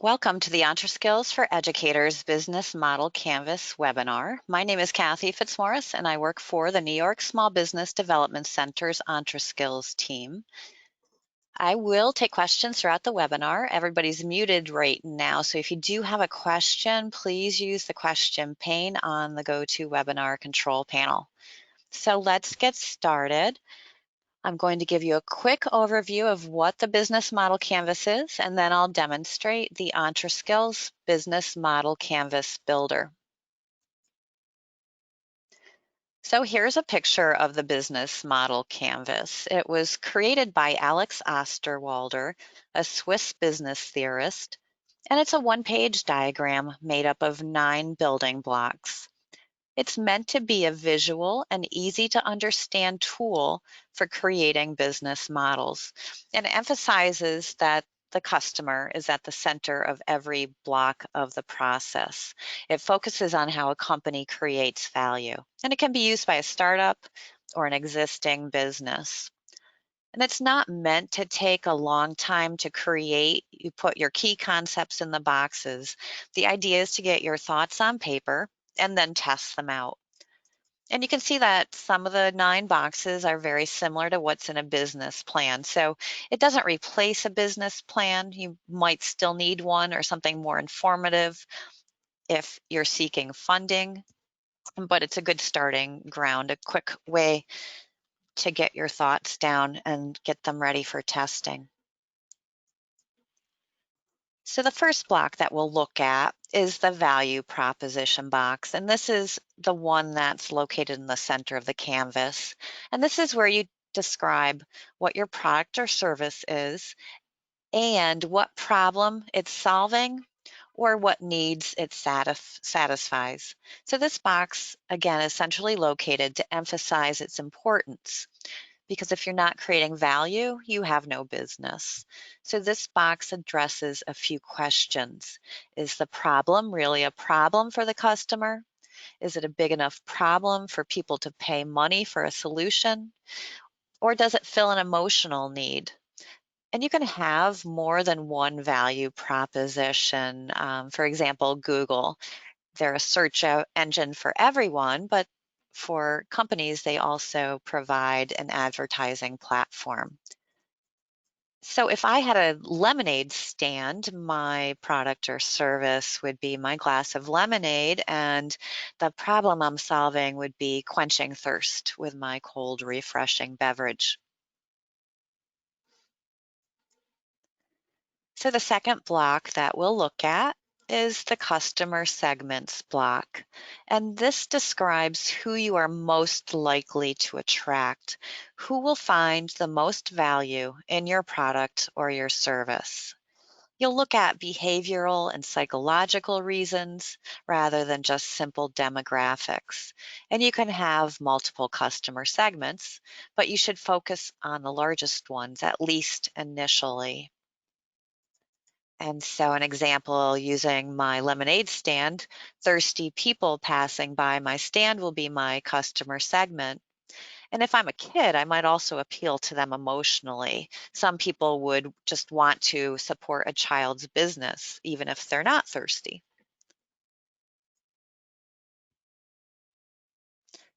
Welcome to the EntreSkills for Educators Business Model Canvas webinar. My name is Kathy Fitzmaurice, and I work for the New York Small Business Development Center's EntreSkills team. I will take questions throughout the webinar. Everybody's muted right now, so if you do have a question, please use the question pane on the GoToWebinar control panel. So let's get started. I'm going to give you a quick overview of what the Business Model Canvas is, and then I'll demonstrate the EntreSkills Business Model Canvas Builder. So here's a picture of the Business Model Canvas. It was created by Alex Osterwalder, a Swiss business theorist, and it's a one-page diagram made up of 9 building blocks. It's meant to be a visual and easy to understand tool for creating business models, and emphasizes that the customer is at the center of every block of the process. It focuses on how a company creates value, and it can be used by a startup or an existing business. And it's not meant to take a long time to create. You put your key concepts in the boxes. The idea is to get your thoughts on paper and then test them out. And you can see that some of the 9 boxes are very similar to what's in a business plan. So it doesn't replace a business plan. You might still need one or something more informative if you're seeking funding, but it's a good starting ground, a quick way to get your thoughts down and get them ready for testing. So the first block that we'll look at is the value proposition box, and this is the one that's located in the center of the canvas. And this is where you describe what your product or service is and what problem it's solving or what needs it satisfies. So this box, again, is centrally located to emphasize its importance, because if you're not creating value, you have no business. So this box addresses a few questions. Is the problem really a problem for the customer? Is it a big enough problem for people to pay money for a solution? Or does it fill an emotional need? And you can have more than one value proposition. For example, Google. They're a search engine for everyone, but for companies, they also provide an advertising platform. So if I had a lemonade stand, my product or service would be my glass of lemonade, and the problem I'm solving would be quenching thirst with my cold, refreshing beverage. So the second block that we'll look at is the customer segments block. And this describes who you are most likely to attract, who will find the most value in your product or your service. You'll look at behavioral and psychological reasons rather than just simple demographics. And you can have multiple customer segments, but you should focus on the largest ones, at least initially. And so an example using my lemonade stand, thirsty people passing by my stand will be my customer segment. And if I'm a kid, I might also appeal to them emotionally. Some people would just want to support a child's business, even if they're not thirsty.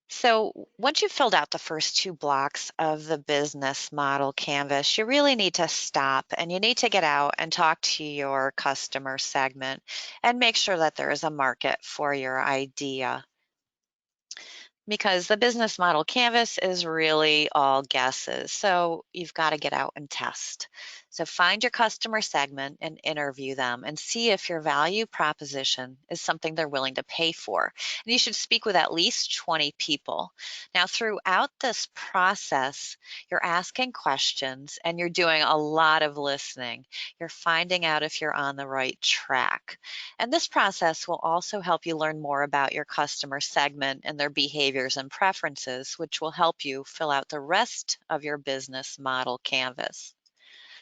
So once you've filled out the first 2 blocks of the business model canvas, you really need to stop and you need to get out and talk to your customer segment and make sure that there is a market for your idea, because the business model canvas is really all guesses. So you've got to get out and test. So find your customer segment and interview them and see if your value proposition is something they're willing to pay for. And you should speak with at least 20 people. Now, throughout this process, you're asking questions and you're doing a lot of listening. You're finding out if you're on the right track. And this process will also help you learn more about your customer segment and their behaviors and preferences, which will help you fill out the rest of your business model canvas.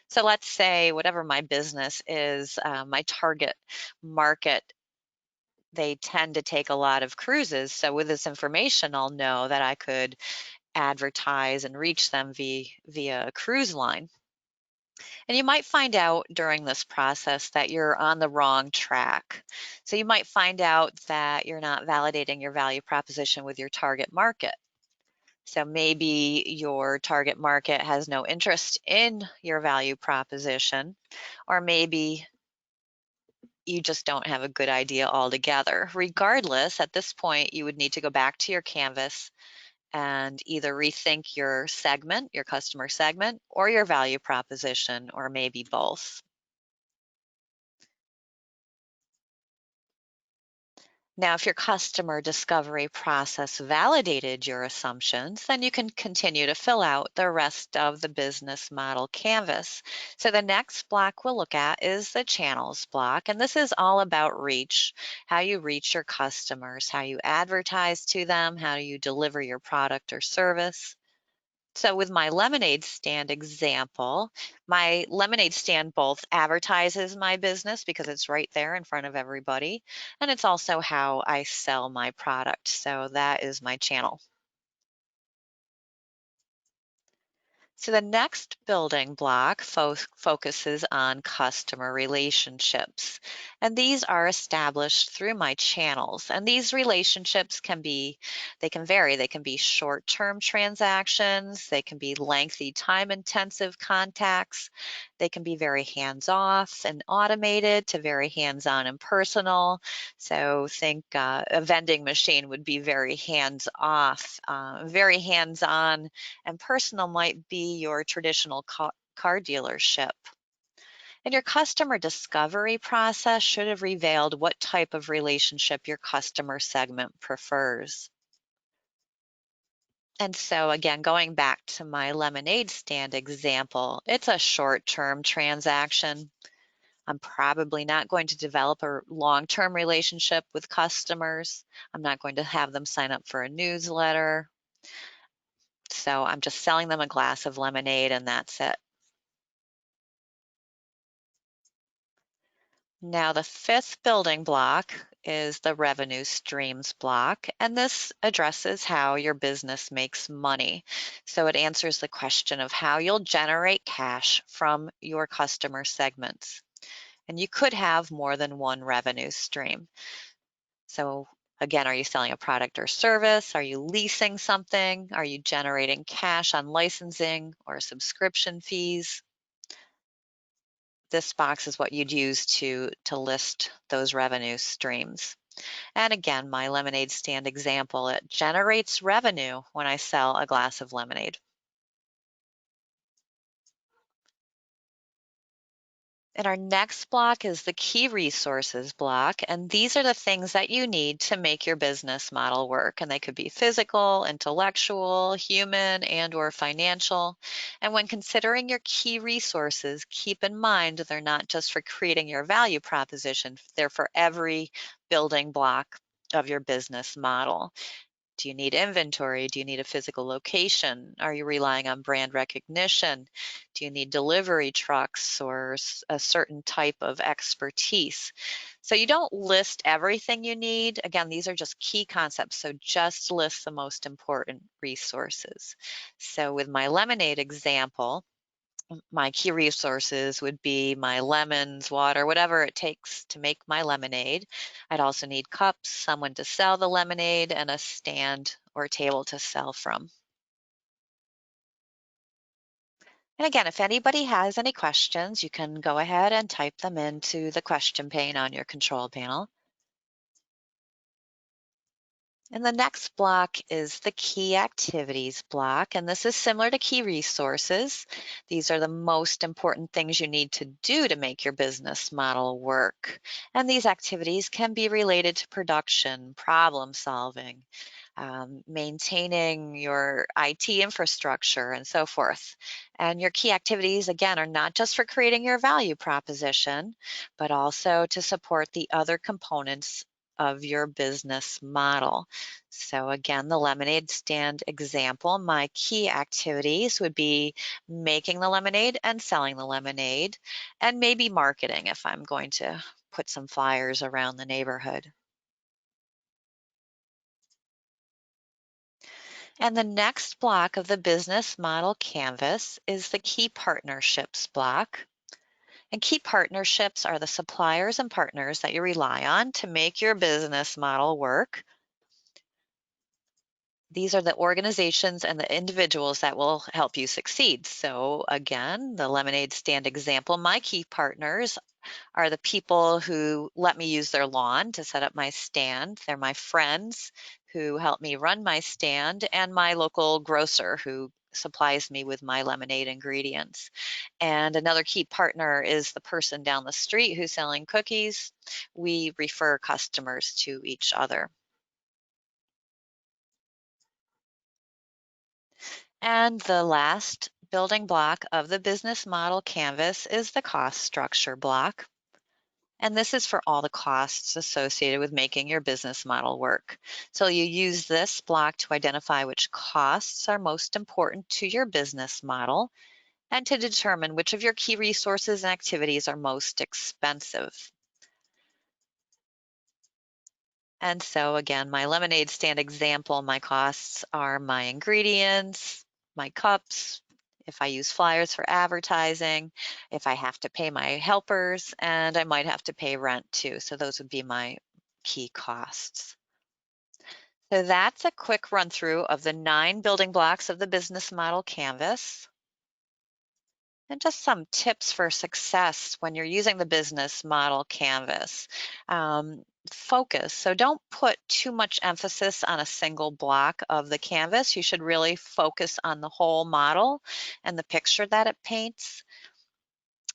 So let's say whatever my business is, my target market, they tend to take a lot of cruises. So with this information, I'll know that I could advertise and reach them via a cruise line. And you might find out during this process that you're on the wrong track. So you might find out that you're not validating your value proposition with your target market. So maybe your target market has no interest in your value proposition, or maybe you just don't have a good idea altogether. Regardless, at this point, you would need to go back to your canvas and either rethink your segment, your customer segment, or your value proposition, or maybe both. Now, if your customer discovery process validated your assumptions, then you can continue to fill out the rest of the business model canvas. So the next block we'll look at is the channels block, and this is all about reach, how you reach your customers, how you advertise to them, how you deliver your product or service. So with my lemonade stand example, my lemonade stand both advertises my business because it's right there in front of everybody, and it's also how I sell my product. So that is my channel. So the next building block focuses on customer relationships. And these are established through my channels. And these relationships they can vary. They can be short-term transactions. They can be lengthy, time-intensive contacts. They can be very hands-off and automated to very hands-on and personal. So think a vending machine would be very hands-off, very hands-on, and personal might be your traditional car dealership. And your customer discovery process should have revealed what type of relationship your customer segment prefers. And so again, going back to my lemonade stand example, it's a short-term transaction. I'm probably not going to develop a long-term relationship with customers. I'm not going to have them sign up for a newsletter. So I'm just selling them a glass of lemonade and that's it. Now, the fifth building block is the revenue streams block, and this addresses how your business makes money. So it answers the question of how you'll generate cash from your customer segments. And you could have more than one revenue stream. So again, are you selling a product or service? Are you leasing something? Are you generating cash on licensing or subscription fees? This box is what you'd use to list those revenue streams. And again, my lemonade stand example, it generates revenue when I sell a glass of lemonade. And our next block is the key resources block. And these are the things that you need to make your business model work. And they could be physical, intellectual, human, and or financial. And when considering your key resources, keep in mind they're not just for creating your value proposition, they're for every building block of your business model. Do you need inventory? Do you need a physical location? Are you relying on brand recognition? Do you need delivery trucks or a certain type of expertise? So you don't list everything you need. Again, these are just key concepts. So just list the most important resources. So with my lemonade example, my key resources would be my lemons, water, whatever it takes to make my lemonade. I'd also need cups, someone to sell the lemonade, and a stand or table to sell from. And again, if anybody has any questions, you can go ahead and type them into the question pane on your control panel. And the next block is the key activities block, and this is similar to key resources. These are the most important things you need to do to make your business model work. And these activities can be related to production, problem solving, maintaining your IT infrastructure, and so forth. And your key activities, again, are not just for creating your value proposition, but also to support the other components of your business model. So again, the lemonade stand example, my key activities would be making the lemonade and selling the lemonade, and maybe marketing if I'm going to put some flyers around the neighborhood. And the next block of the business model canvas is the key partnerships block. And key partnerships are the suppliers and partners that you rely on to make your business model work. These are the organizations and the individuals that will help you succeed. So again, the lemonade stand example, my key partners are the people who let me use their lawn to set up my stand. They're my friends who help me run my stand, and my local grocer who supplies me with my lemonade ingredients. And another key partner is the person down the street who's selling cookies. We refer customers to each other. And the last building block of the business model canvas is the cost structure block. And this is for all the costs associated with making your business model work. So you use this block to identify which costs are most important to your business model and to determine which of your key resources and activities are most expensive. And so again, my lemonade stand example, my costs are my ingredients, my cups, if I use flyers for advertising, if I have to pay my helpers, and I might have to pay rent too. So those would be my key costs. So that's a quick run through of the 9 building blocks of the business model canvas. And just some tips for success when you're using the business model canvas. Focus. So don't put too much emphasis on a single block of the canvas. You should really focus on the whole model and the picture that it paints.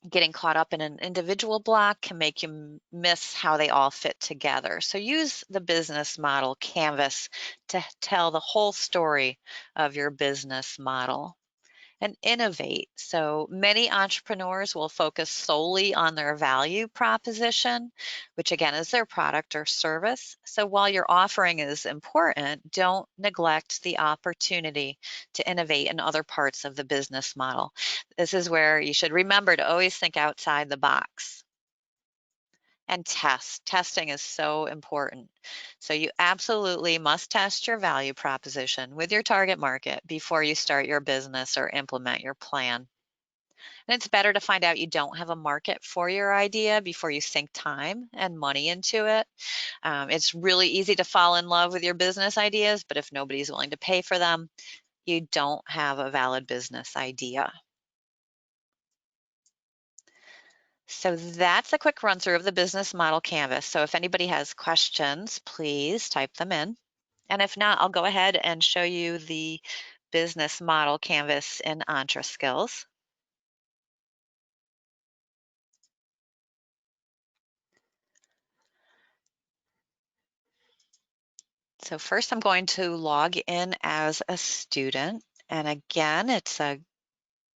Getting caught up in an individual block can make you miss how they all fit together. So use the business model canvas to tell the whole story of your business model. And innovate. So many entrepreneurs will focus solely on their value proposition, which again is their product or service. So while your offering is important, don't neglect the opportunity to innovate in other parts of the business model. This is where you should remember to always think outside the box. And test. Testing is so important. So you absolutely must test your value proposition with your target market before you start your business or implement your plan. And it's better to find out you don't have a market for your idea before you sink time and money into it. It's really easy to fall in love with your business ideas, but if nobody's willing to pay for them, you don't have a valid business idea. So that's a quick run through of the business model canvas. So if anybody has questions, please type them in. And if not, I'll go ahead and show you the business model canvas in EntreSkills. So first I'm going to log in as a student. And again, it's a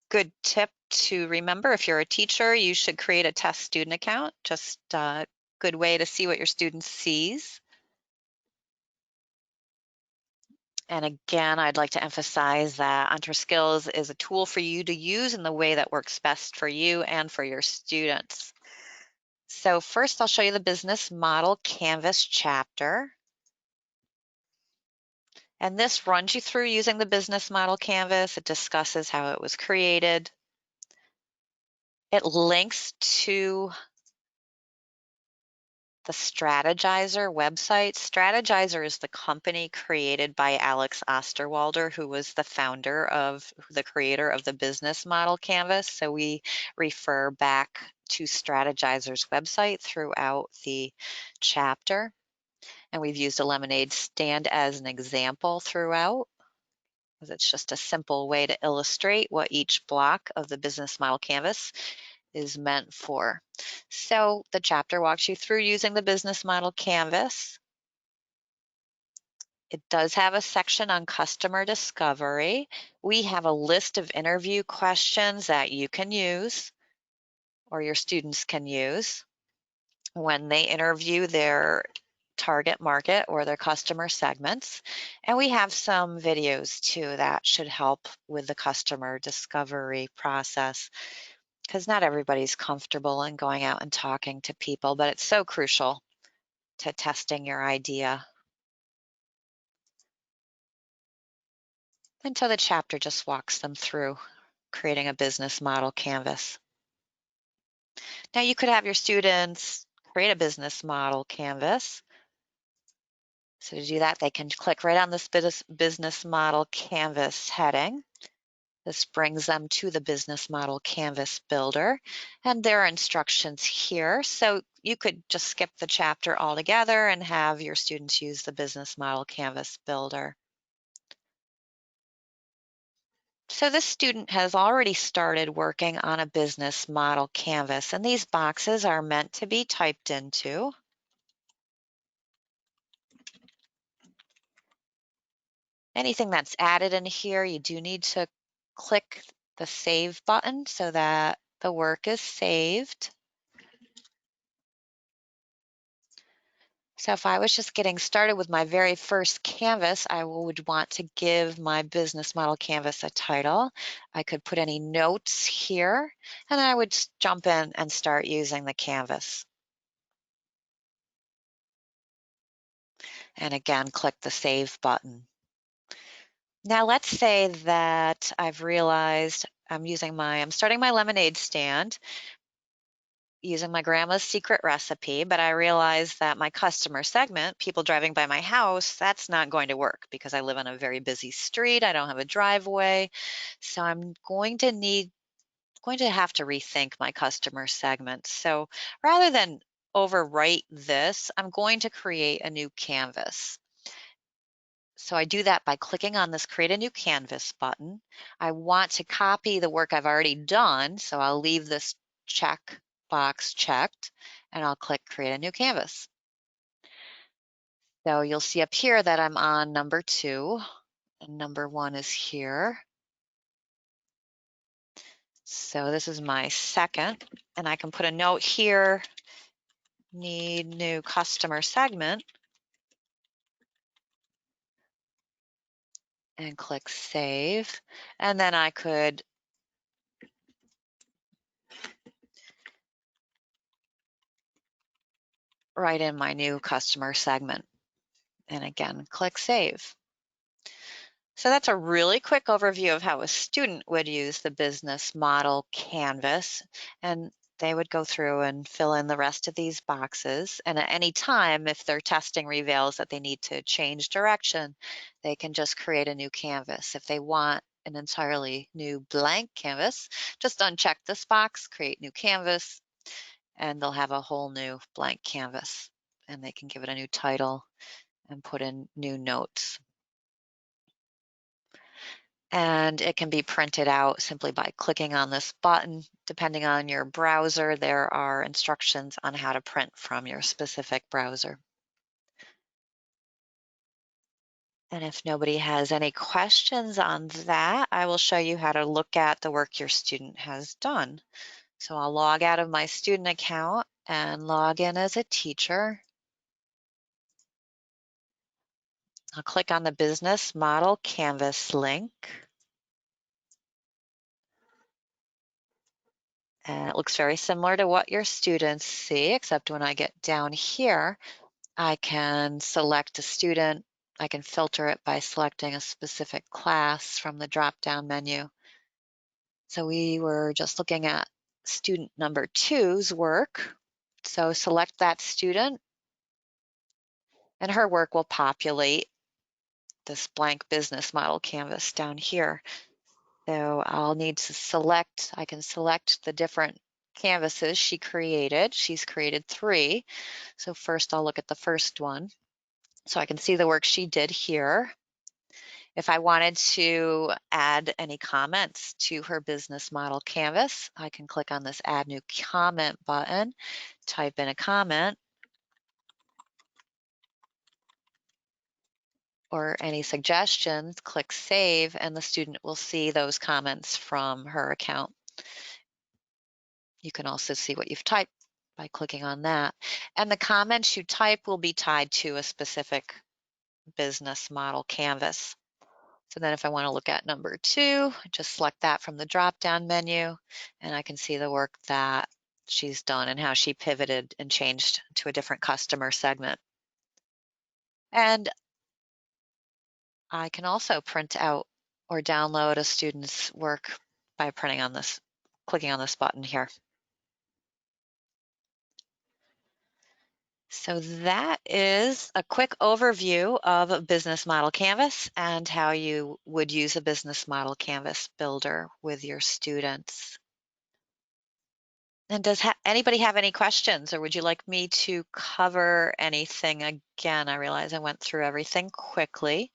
good tip to remember if you're a teacher, you should create a test student account. Just a good way to see what your student sees. And again, I'd like to emphasize that EntreSkills is a tool for you to use in the way that works best for you and for your students. So first I'll show you the business model canvas chapter. And this runs you through using the business model canvas. It discusses how it was created. It links to the Strategizer website. Strategizer is the company created by Alex Osterwalder, who was the creator of the business model canvas. So we refer back to Strategizer's website throughout the chapter. And we've used a lemonade stand as an example throughout, because it's just a simple way to illustrate what each block of the business model canvas is meant for. So the chapter walks you through using the business model canvas. It does have a section on customer discovery. We have a list of interview questions that you can use or your students can use when they interview their target market or their customer segments. And we have some videos too that should help with the customer discovery process, because not everybody's comfortable in going out and talking to people, but it's so crucial to testing your idea. until the chapter just walks them through creating a business model canvas. Now you could have your students create a business model canvas. So to do that, they can click right on this business model canvas heading. This brings them to the business model canvas builder, and there are instructions here. So you could just skip the chapter altogether and have your students use the business model canvas builder. So this student has already started working on a business model canvas, and these boxes are meant to be typed into. Anything that's added in here, you do need to click the Save button so that the work is saved. So if I was just getting started with my very first canvas, I would want to give my business model canvas a title. I could put any notes here, and I would jump in and start using the canvas. And again, click the Save button. Now let's say that I've realized I'm starting my lemonade stand using my grandma's secret recipe, but I realized that my customer segment, people driving by my house, that's not going to work because I live on a very busy street. I don't have a driveway. So I'm going to have to rethink my customer segment. So rather than overwrite this, I'm going to create a new canvas. So I do that by clicking on this Create a New Canvas button. I want to copy the work I've already done, so I'll leave this check box checked, and I'll click Create a New Canvas. So you'll see up here that I'm on number 2, and number 1 is here. So this is my second, and I can put a note here, need new customer segment, and click Save. And then I could write in my new customer segment. And again, click Save. So that's a really quick overview of how a student would use the business model canvas, and they would go through and fill in the rest of these boxes. And at any time, if their testing reveals that they need to change direction, they can just create a new canvas. If they want an entirely new blank canvas, just uncheck this box, create new canvas, and they'll have a whole new blank canvas. And they can give it a new title and put in new notes. And it can be printed out simply by clicking on this button. Depending on your browser, there are instructions on how to print from your specific browser. And if nobody has any questions on that, I will show you how to look at the work your student has done. So I'll log out of my student account and log in as a teacher. I'll click on the Business Model Canvas link. And it looks very similar to what your students see, except when I get down here, I can select a student. I can filter it by selecting a specific class from the drop-down menu. So we were just looking at student number 2's work. So select that student, and her work will populate this blank business model canvas down here. So I'll need to I can select the different canvases she created. She's created 3. So first I'll look at the first one. So I can see the work she did here. If I wanted to add any comments to her business model canvas, I can click on this Add New Comment button, type in a comment, or any suggestions, click Save, and the student will see those comments from her account. You can also see what you've typed by clicking on that. And the comments you type will be tied to a specific business model canvas. So then if I want to look at number 2, just select that from the drop-down menu, and I can see the work that she's done and how she pivoted and changed to a different customer segment. And I can also print out or download a student's work by clicking on this button here. So that is a quick overview of a business model canvas and how you would use a business model canvas builder with your students. And does anybody have any questions, or would you like me to cover anything again? I realize I went through everything quickly.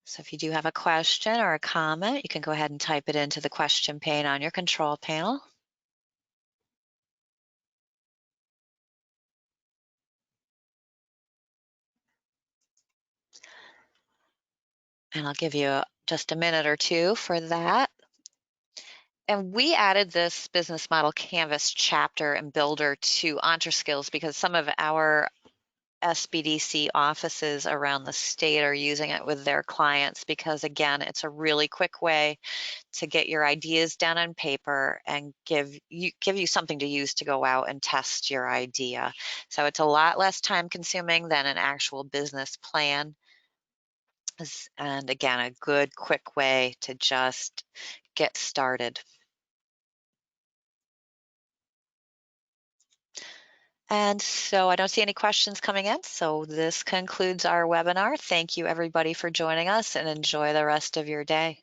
So if you do have a question or a comment, you can go ahead and type it into the question pane on your control panel. And I'll give you just a minute or two for that. And we added this business model canvas chapter and builder to EntreSkills because some of our SBDC offices around the state are using it with their clients because, again, it's a really quick way to get your ideas down on paper and give you something to use to go out and test your idea. So it's a lot less time consuming than an actual business plan. And again, a good quick way to just get started. And so I don't see any questions coming in. So this concludes our webinar. Thank you everybody for joining us and enjoy the rest of your day.